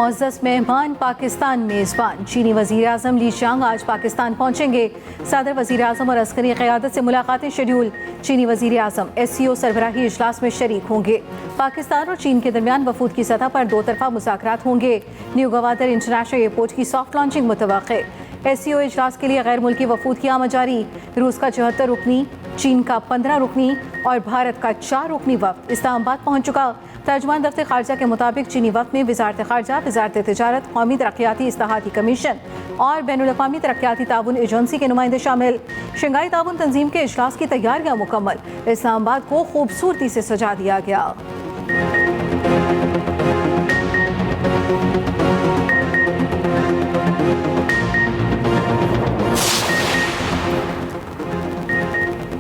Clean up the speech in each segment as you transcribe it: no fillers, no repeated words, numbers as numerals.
मुअज़्ज़ज़ मेहमान पाकिस्तान मेज़बान चीनी वज़ीर आज़म ली चांग आज पाकिस्तान पहुँचेंगे। सदर वज़ीर आज़म और अस्करी क़यादत से मुलाकातें शेड्यूल। चीनी वज़ीर आज़म SCO सरबराही इजलास में शरीक होंगे। पाकिस्तान और चीन के दरमियान वफूद की सतह पर दो तरफ़ा मुज़ाकरात होंगे। न्यू गवादर इंटरनेशनल एयरपोर्ट की सॉफ्ट लॉन्चिंग मुतवक्के। SCO इजलास के लिए गैर मुल्की वफूद की आमद जारी। रूस का 74 रुकनी, चीन का 15 रुकनी और भारत का 4 रुकनी वफ़द इस्लामाबाद पहुँच चुका। तर्जुमान दफ्तर खारजा के मुताबिक चीनी वफ़द में वज़ारत खारजा, वज़ारत तिजारत, कौमी तरक्याती इस्लाहाती कमीशन और बैनुल-अक़वामी तरक्याती ताउन एजेंसी के नुमाइंदे शामिल। शंघाई ताउन तंजीम के इजलास की तैयारियाँ मुकम्मल। इस्लामाबाद को खूबसूरती से सजा दिया गया।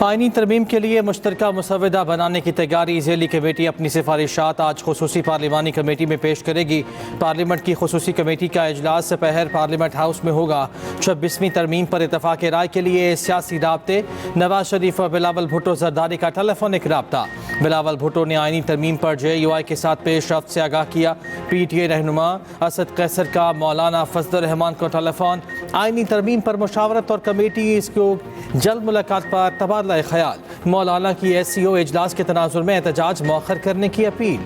आईनी तरमीम के लिए मुश्तरका मुसवदा बनाने की तैयारी। ज़ेली कमेटी अपनी सिफारिशात आज खुसूसी पार्लिमानी कमेटी में पेश करेगी। पार्लियामेंट की खुसूसी कमेटी का इजलास सपहर पार्लियामेंट हाउस में होगा। 26वीं तरमीम पर इतफाक़ राय के लिए सियासी राब्ते। नवाज शरीफ और बिलावल भुट्टो जरदारी का टेलीफोनिक राब्ता। बिलावल भुट्टो ने आईनी तरमीम पर JUI के साथ पेश रफ्त से आगाह किया। PTA रहनुमा असद कैसर का मौलाना फजलुर रहमान को टेलीफोन। आईनी तरमीम पर मुशावरत और कमेटी इसको जल्द मुलाकात पर तबादला ख्याल। मौलाना की SCO इजलास के तनाजुर में एहतजाज मौखर करने की अपील।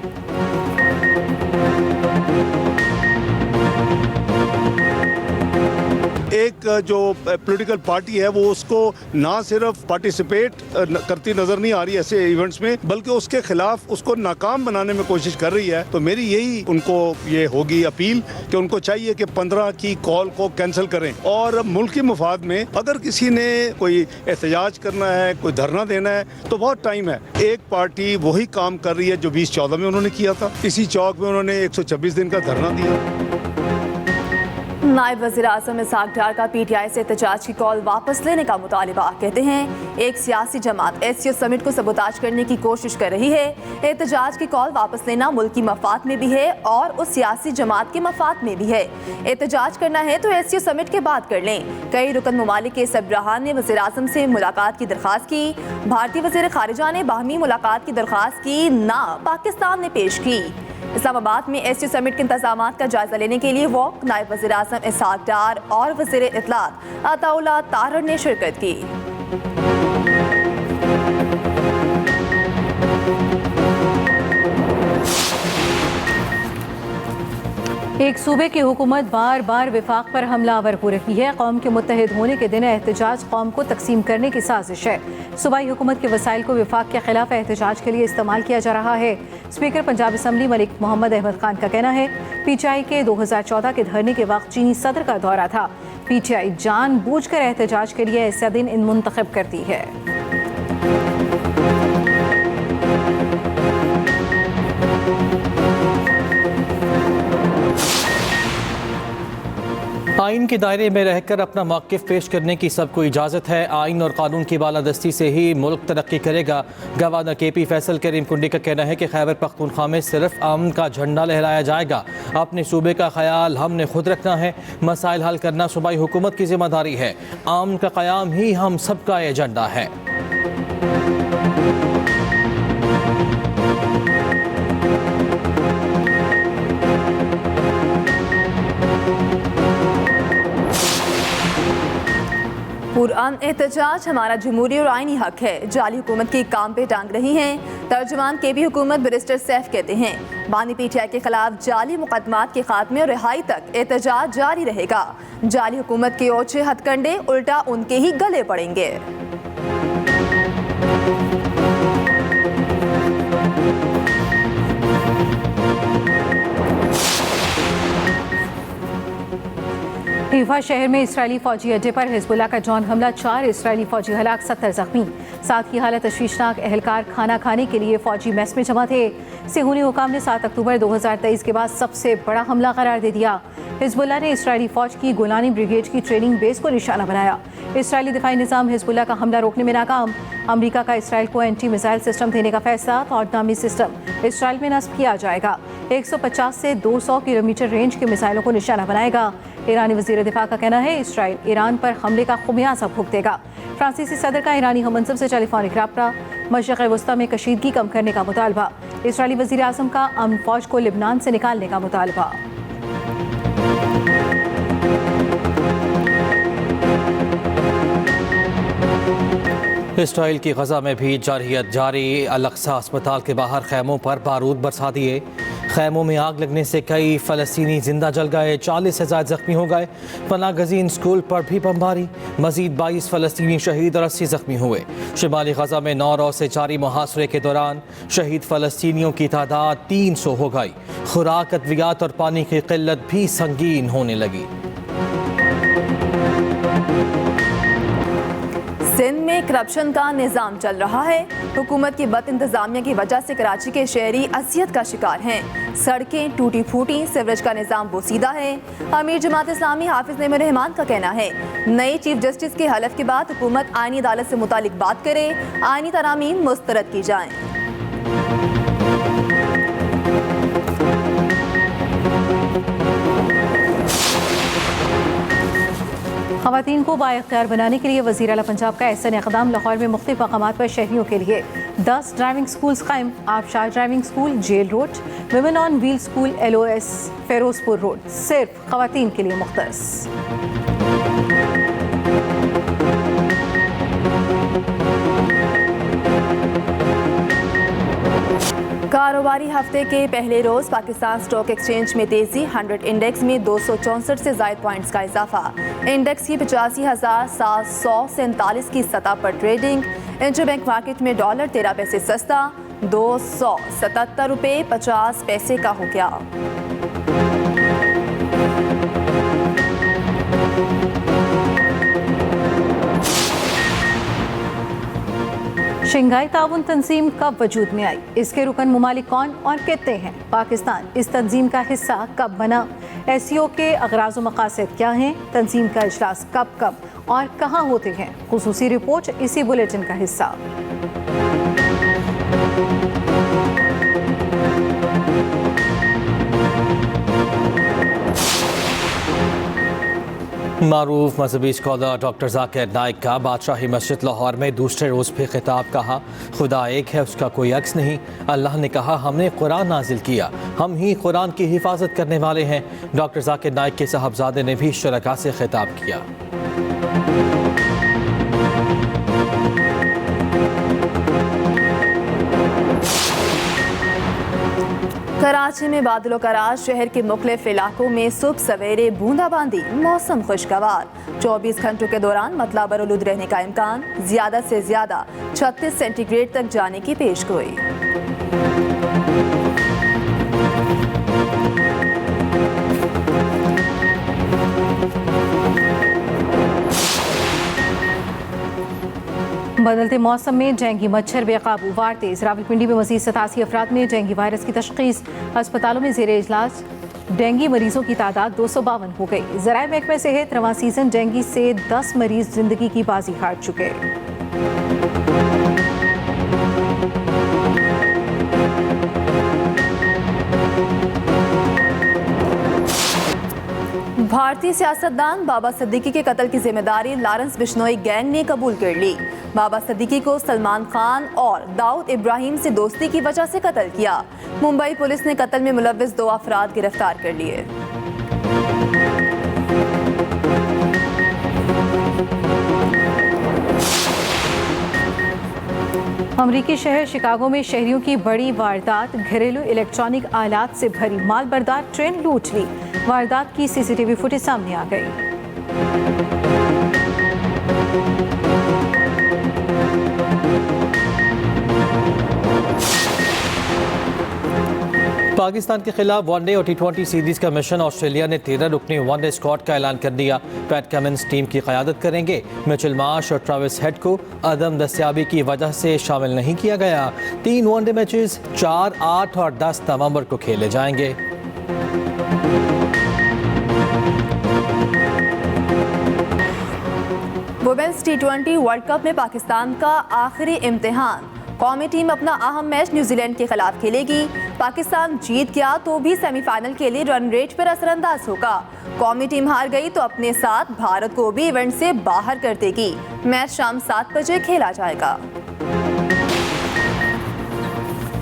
एक जो पॉलिटिकल पार्टी है वो उसको ना सिर्फ पार्टिसिपेट करती नजर नहीं आ रही ऐसे इवेंट्स में, बल्कि उसके खिलाफ उसको नाकाम बनाने में कोशिश कर रही है। तो मेरी यही उनको ये होगी अपील कि उनको चाहिए कि 15 की कॉल को कैंसिल करें और मुल्क की मुफाद में अगर किसी ने कोई एहतजाज करना है, कोई धरना देना है तो बहुत टाइम है। एक पार्टी वही काम कर रही है जो 2014 में उन्होंने किया था। इसी चौक में उन्होंने 126 दिन का धरना दिया। नायब वज़ीर आज़म इसहाक डार का PTI से एहतजाज की कॉल वापस लेने का मुतालिबा। कहते हैं एक सियासी जमात SCO समिट को सबोताज करने की कोशिश कर रही है। एहतजाज की कॉल वापस लेना मुल्क की मफाद में भी है और उस सियासी जमात के मफाद में भी है। एहतजाज करना है तो SCO समिट के बाद कर लें। कई रुकन ममालिक के सरबराहान ने वज़ीर आज़म से मुलाकात की दरख्वास्त की। भारतीय वज़ीर ख़ारिजा ने बाहमी मुलाकात की दरख्वास्त की, ना पाकिस्तान ने पेश की। इस्लामाबाद में SCO समिट के इंतजामात का जायजा लेने के लिए वॉक नायब वज़ीर आज़म इसहाक डार और वज़ीर इत्तलात अताउल्लाह तारर ने शिरकत की। एक सूबे की हुकूमत बार बार विफाक पर हमलावर हो रही है। कौम के मुत्तहिद होने के दिन एहतजाज कौम को तकसीम करने की साजिश है। सूबाई हुकूमत के वसाइल को विफाक के खिलाफ एहतजाज के लिए इस्तेमाल किया जा रहा है। स्पीकर पंजाब असम्बली मलिक मोहम्मद अहमद खान का कहना है PTI के 2014 के धरने के वक्त चीनी सदर का दौरा था। PTI जानबूझकर एहतजाज के लिए ऐसा दिन मुंतखब करती है। आइन के दायरे में रहकर अपना मौक़िफ़ पेश करने की सबको इजाज़त है। आइन और कानून की बालादस्ती से ही मुल्क तरक्की करेगा। गवर्नर KP फैसल करीम कुंडी का कहना है कि खैबर पख्तूनख्वा में सिर्फ अमन का झंडा लहराया जाएगा। अपने सूबे का ख्याल हमने खुद रखना है। मसाइल हल करना सूबाई हुकूमत की जिम्मेदारी है। अमन का क़याम ही हम सबका एजेंडा है। पुरअमन एहतजाज हमारा जमहूरी और आईनी हक है। जाली हुकूमत की काम पे टांग रही हैं। तर्जुमान KB हुकूमत बैरिस्टर सैफ कहते हैं बानी PTI के खिलाफ जाली मुकदमात के खात्मे और रिहाई तक एहतजाज जारी रहेगा। जाली हुकूमत के ओछे हथकंडे उल्टा उनके ही गले पड़ेंगे। हीफा शहर में इसराइली फौजी अड्डे पर हिजबुल्लाह का ड्रोन हमला, 4 इसराइली फौजी हलाक, 70 जख्मी। साथ की हालत तशवीशनाक। एहलकार खाना खाने के लिए फौजी मेस में जमा थे। सेहूनी हुकाम ने 7 अक्टूबर 2023 के बाद सबसे बड़ा हमला करार दे दिया। हिजबुल्लाह ने इसराइली फौज की गोलानी ब्रिगेड की ट्रेनिंग बेस को निशाना बनाया। इसराइली दिफाई निज़ाम हिजबुल्लाह का हमला रोकने में नाकाम। अमरीका का इसराइल को एंटी मिसाइल सिस्टम देने का फैसला। तौड़नामी सिस्टम इसराइल में नस्ब किया जाएगा। 150 से 200 किलोमीटर रेंज के मिसाइलों को निशाना बनाएगा। ईरानी वज़ीर दिफा का कहना है इसराइल ईरान पर हमले का खुमियाजा भुगतेगा। फ्रांसीसी सदर का ईरानी हममंसब से टेलीफोनिक राब्ता। मशरिक़ वस्ता में कशीदगी कम करने का मुतालबा। इसराइली वज़ीर आज़म का अमन फ़ौज को लिबनान से निकालने का मुतालबा। इसराइल की गजा में भी जारहियत जारी। अल-अक्सा अस्पताल के बाहर खैमों पर बारूद बरसा दिए। खैमों में आग लगने से कई फ़लस्तीनी जिंदा जल गए, 40 से ज़्यादा जख्मी हो गए। पनाह गज़ीन स्कूल पर भी बमबारी, मजीद 22 फ़लस्तीनी शहीद और 80 जख्मी हुए। शिमाली गजा में 9 रोज़ से जारी मुहासरे के दौरान शहीद फ़लस्तीनियों की तादाद 300 हो गई। खुराक, अद्वियात और पानी की किल्लत भी संगीन होने लगी। सिंध में करप्शन का निज़ाम चल रहा है। हुकूमत की बद इंतजामिया की वजह से कराची के शहरी असियत का शिकार हैं। सड़कें टूटी फूटी, सीवरेज का निज़ाम बोसीदा है। अमीर जमात इस्लामी हाफिज नईमुर रहमान का कहना है, नए चीफ जस्टिस के हलफ के बाद हुकूमत आईनी अदालत से मुतालिक बात करे, आईनी तरामीम मुस्तरद की जाएं। ख़वातीन को बाइख्तियार बनाने के लिए वज़ीर आला पंजाब का ऐसा इक़दाम। लाहौर में मुख्तलिफ मकामात पर शहरियों के लिए 10 ड्राइविंग स्कूल्स कायम। Abshar driving school, jail road, women on wheel school, LOS Ferozepur road सिर्फ ख़वातीन के लिए मुख्तस। कारोबारी हफ्ते के पहले रोज पाकिस्तान स्टॉक एक्सचेंज में तेजी। 100 इंडेक्स में 264 से ज़ायद पॉइंट्स का इजाफा। इंडेक्स की 85,747 की सतह पर ट्रेडिंग। इंटरबैंक मार्केट में डॉलर 13 पैसे सस्ता, 277 रुपये 50 पैसे का हो गया। शंघाई ताउन तंजीम कब वजूद में आई, इसके रुकन ममालिक कौन और कितने हैं? पाकिस्तान इस तंजीम का हिस्सा कब बना? SCO के अगराज़ व मकासद क्या हैं? तंजीम का इजलास कब कब और कहाँ होते हैं? खुसूसी रिपोर्ट इसी बुलेटिन का हिस्सा। मारूफ मजहबी स्कॉलर डॉक्टर जाकिर नाइक का बादशाही मस्जिद लाहौर में दूसरे रोज़ भी खिताब। कहा, खुदा एक है, उसका कोई अक्स नहीं। अल्लाह ने कहा, हमने कुरान नाजिल किया, हम ही कुरान की हिफाजत करने वाले हैं। डॉक्टर जाकिर नाइक के साहबजादे ने भी शुरका से खिताब किया। कराची में बादलों का राज। शहर के मुख्तलिफ इलाकों में सुबह सवेरे बूंदाबांदी, मौसम खुशगवार। 24 घंटों के दौरान मतला बरआलूद रहने का इम्कान। ज्यादा से ज्यादा 36 सेंटीग्रेड तक जाने की पेशगोई। बदलते मौसम में डेंगू मच्छर बेकाबू, वार तेज। रावलपिंडी में मजीद 87 अफराद में डेंगू वायरस की तशखीस। अस्पतालों में जेर इजलाज डेंगू मरीजों की तादाद 252 हो गई। ज़राए महकमे सेहत रवां सीजन डेंगू से 10 मरीज जिंदगी की बाजी हार चुके। भारतीय सियासतदान बाबा सिद्दीकी के कत्ल की जिम्मेदारी लॉरेंस बिश्नोई गैंग ने कबूल कर ली। बाबा सिद्दीकी को सलमान खान और दाऊद इब्राहिम से दोस्ती की वजह से कत्ल किया। मुंबई पुलिस ने कत्ल में मुलव्विस 2 अफराद गिरफ्तार कर लिए। अमरीकी शहर शिकागो में शहरियों की बड़ी वारदात। घरेलू इलेक्ट्रॉनिक आलात से भरी मालबरदार ट्रेन लूट ली। वारदात की CCTV फुटेज सामने आ गई। पाकिस्तान के खिलाफ वनडे और T20 सीरीज का मिशन। ऑस्ट्रेलिया ने 13 रुकनी वनडे स्क्वाड का ऐलान कर दिया। पैट कमिंस टीम की क़यादत करेंगे। मिचेल मार्श और ट्रेविस हेड को अदम दस्तियाबी की वजह से शामिल नहीं किया गया। 3 वनडे मैचेस 4, 8 और 10 नवंबर को खेले जाएंगे। वुमेन्स T20 वर्ल्ड कप में पाकिस्तान का आखिरी इम्तिहान। कौमी टीम अपना अहम मैच न्यूजीलैंड के खिलाफ खेलेगी। पाकिस्तान जीत गया तो भी सेमीफाइनल के लिए रन रेट पर असरअंदाज होगा। कौमी टीम हार गई तो अपने साथ भारत को भी इवेंट से बाहर कर देगी। मैच शाम 7 बजे खेला जाएगा।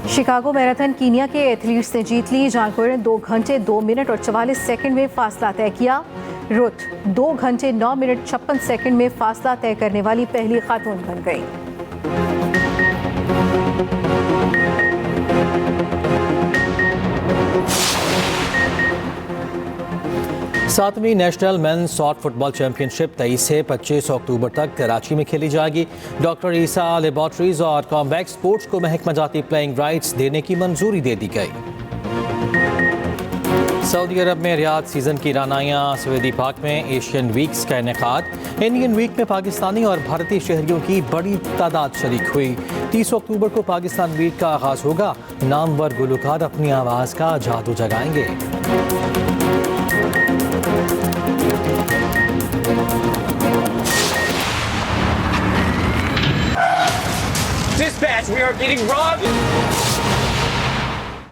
शिकागो मैराथन कीनिया के एथलीट्स ने जीत ली। जानकोर ने 2 घंटे 2 मिनट और 44 सेकंड में फासला तय किया। रुथ 2 घंटे 9 मिनट 56 सेकंड में फासला तय करने वाली पहली खातून बन गई। सातवीं national men's shot football championship 23 से 25 अक्टूबर तक कराची में खेली जाएगी। डॉक्टर ईसा लेबॉर्ट्रीज और कॉम्बैक्ट स्पोर्ट्स को महकमा जाती प्लेइंग राइट्स देने की मंजूरी दे दी गई। सऊदी अरब में रियाद सीजन की रानाइयाँ सऊदी पाक में एशियन वीक्स का इनेकाद। इंडियन वीक में पाकिस्तानी और भारतीय शहरियों की बड़ी तादाद शरीक हुई। 30 अक्टूबर को पाकिस्तान वीक का आगाज होगा। नामवर गुलकार अपनी आवाज़ का जादू जगाएंगे। Dispatch, we are getting robbed!